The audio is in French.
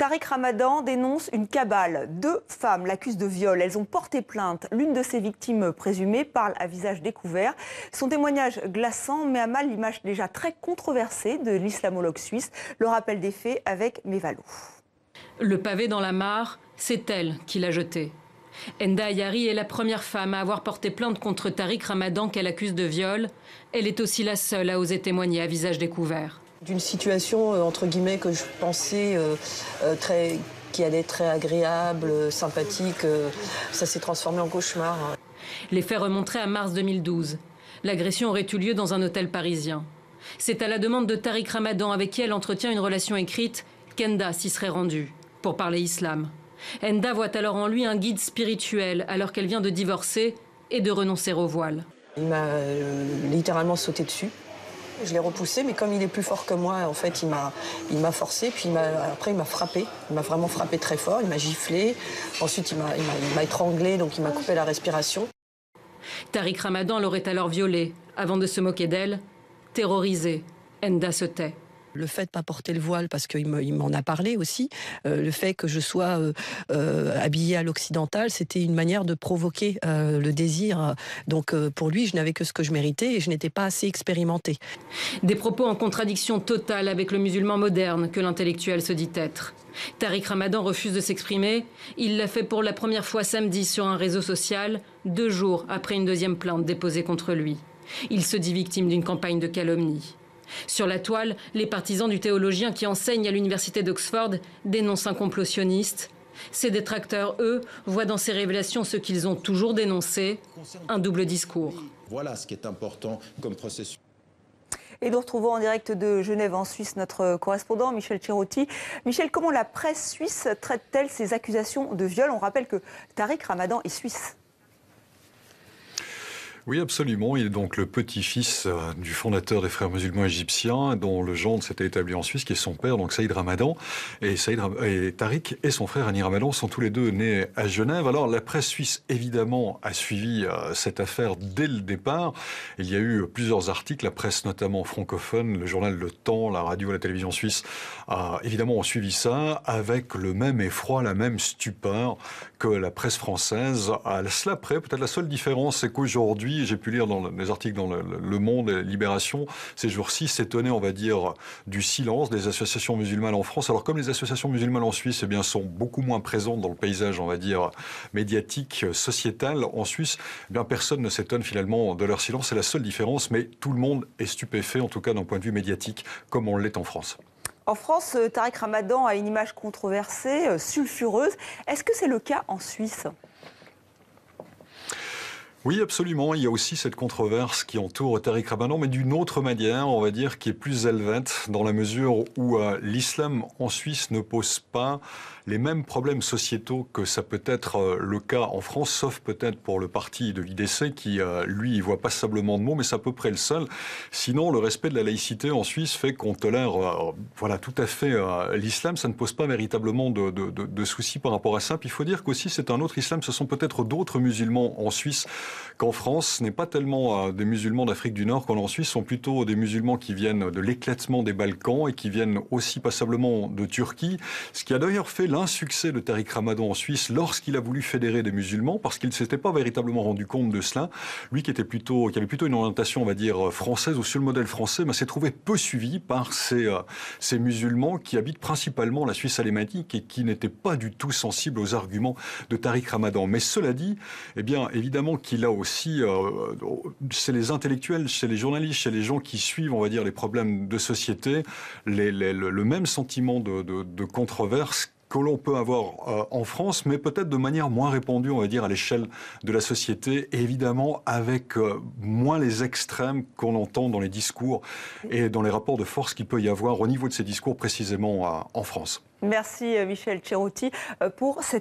Tariq Ramadan dénonce une cabale. 2 femmes l'accusent de viol. Elles ont porté plainte. L'une de ses victimes présumées parle à visage découvert. Son témoignage glaçant met à mal l'image déjà très controversée de l'islamologue suisse. Le rappel des faits avec Mévalou. Le pavé dans la mare, c'est elle qui l'a jeté. Enda Ayari est la première femme à avoir porté plainte contre Tariq Ramadan qu'elle accuse de viol. Elle est aussi la seule à oser témoigner à visage découvert. D'une situation, entre guillemets, que je pensais qui allait être très agréable, sympathique, ça s'est transformé en cauchemar. Les faits remonteraient à mars 2012. L'agression aurait eu lieu dans un hôtel parisien. C'est à la demande de Tariq Ramadan, avec qui elle entretient une relation écrite, qu'Enda s'y serait rendue pour parler islam. Enda voit alors en lui un guide spirituel alors qu'elle vient de divorcer et de renoncer au voile. Il m'a littéralement sauté dessus. Je l'ai repoussé, mais comme il est plus fort que moi, en fait, il m'a forcé, puis après il m'a frappé. Il m'a vraiment frappé très fort, il m'a giflé. Ensuite, il m'a étranglé, donc il m'a coupé la respiration. Tariq Ramadan l'aurait alors violée. Avant de se moquer d'elle, terrorisée, Enda se tait. Le fait de ne pas porter le voile, parce qu'il m'en a parlé aussi, le fait que je sois habillée à l'occidental, c'était une manière de provoquer le désir. Donc pour lui, je n'avais que ce que je méritais et je n'étais pas assez expérimentée. Des propos en contradiction totale avec le musulman moderne que l'intellectuel se dit être. Tariq Ramadan refuse de s'exprimer. Il l'a fait pour la première fois samedi sur un réseau social, 2 jours après une deuxième plainte déposée contre lui. Il se dit victime d'une campagne de calomnie. Sur la toile, les partisans du théologien qui enseigne à l'université d'Oxford dénoncent un complot sioniste. Ses détracteurs, eux, voient dans ces révélations ce qu'ils ont toujours dénoncé, un double discours. Voilà ce qui est important comme processus. Et nous retrouvons en direct de Genève, en Suisse, notre correspondant Michel Cerotti. Michel, comment la presse suisse traite-t-elle ces accusations de viol? On rappelle que Tariq Ramadan est suisse. Oui, absolument. Il est donc le petit-fils du fondateur des Frères musulmans égyptiens, dont le gendre s'était établi en Suisse, qui est son père, donc Saïd Ramadan. Et Tariq et son frère Hani Ramadan sont tous les deux nés à Genève. Alors, la presse suisse, évidemment, a suivi cette affaire dès le départ. Il y a eu plusieurs articles, la presse notamment francophone, le journal Le Temps, la radio et la télévision suisse, évidemment, ont suivi ça avec le même effroi, la même stupeur que la presse française. À cela près, peut-être la seule différence, c'est qu'aujourd'hui, j'ai pu lire dans les articles dans Le Monde et Libération, ces jours-ci, s'étonner, on va dire, du silence des associations musulmanes en France. Alors, comme les associations musulmanes en Suisse, eh bien, sont beaucoup moins présentes dans le paysage, on va dire, médiatique, sociétal en Suisse, eh bien, personne ne s'étonne finalement de leur silence. C'est la seule différence, mais tout le monde est stupéfait, en tout cas d'un point de vue médiatique, comme on l'est en France. En France, Tariq Ramadan a une image controversée, sulfureuse. Est-ce que c'est le cas en Suisse ? Oui, absolument. Il y a aussi cette controverse qui entoure Tariq Ramadan, mais d'une autre manière, on va dire, qui est plus helvète, dans la mesure où l'islam en Suisse ne pose pas les mêmes problèmes sociétaux que ça peut être le cas en France, sauf peut-être pour le parti de l'IDC qui, lui, y voit passablement de mots, mais c'est à peu près le seul. Sinon, le respect de la laïcité en Suisse fait qu'on tolère voilà, tout à fait l'islam. Ça ne pose pas véritablement de soucis par rapport à ça. Puis il faut dire qu'aussi, c'est un autre islam. Ce sont peut-être d'autres musulmans en Suisse qu'en France. Ce n'est pas tellement des musulmans d'Afrique du Nord qu'en en Suisse, sont plutôt des musulmans qui viennent de l'éclatement des Balkans et qui viennent aussi passablement de Turquie. Ce qui a d'ailleurs fait l'insuccès de Tariq Ramadan en Suisse lorsqu'il a voulu fédérer des musulmans, parce qu'il ne s'était pas véritablement rendu compte de cela. Lui qui avait plutôt une orientation, on va dire, française ou sur le modèle français, s'est trouvé peu suivi par ces musulmans qui habitent principalement la Suisse alémanique et qui n'étaient pas du tout sensibles aux arguments de Tariq Ramadan. Mais cela dit, eh bien, évidemment qu'il a aussi, chez les intellectuels, chez les journalistes, chez les gens qui suivent, on va dire, les problèmes de société, le même sentiment de controverse que l'on peut avoir en France, mais peut-être de manière moins répandue, on va dire, à l'échelle de la société, et évidemment avec moins les extrêmes qu'on entend dans les discours et dans les rapports de force qu'il peut y avoir au niveau de ces discours précisément en France. Merci Michel Cerotti pour cette